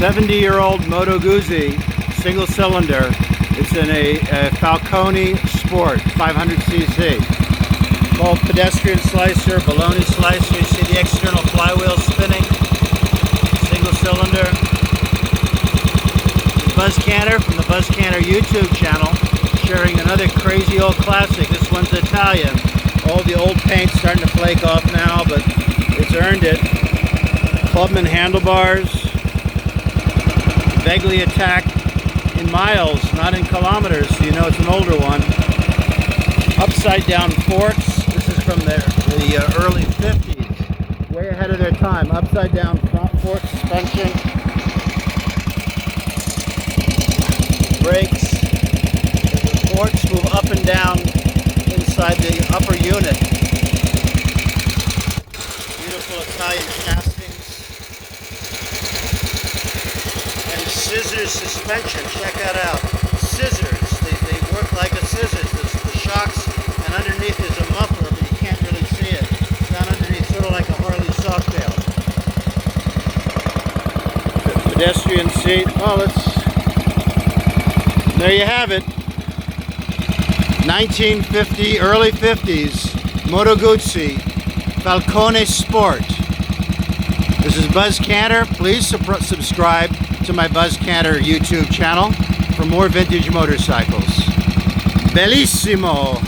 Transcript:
70-year-old Moto Guzzi single cylinder. It's in a Falcone Sport 500cc. Both pedestrian slicer, bologna slicer. You see the external flywheel spinning. Single cylinder. Buzz Kanter from the Buzz Kanter YouTube channel, sharing another crazy old classic. This one's Italian. All the old paint's starting to flake off now, but it's earned it. Clubman handlebars. Vaguely attack in miles, not in kilometers, so you know it's an older one. Upside down forks. This is from the early 50s. Way ahead of their time. Upside down front fork suspension. Brakes. The forks move up and down inside the upper unit. Beautiful Italian castings. And scissors suspension. Check that out. Scissors. They work like a scissors. The shocks, and underneath is a muffler, but you can't really see it. Down underneath, sort of like a Harley Softail. Pedestrian seat. Oh, there you have it. 1950, early 50s, Moto Guzzi Falcone Sport. This is Buzz Kanter. Please subscribe to my Buzz Kanter YouTube channel for more vintage motorcycles. Bellissimo!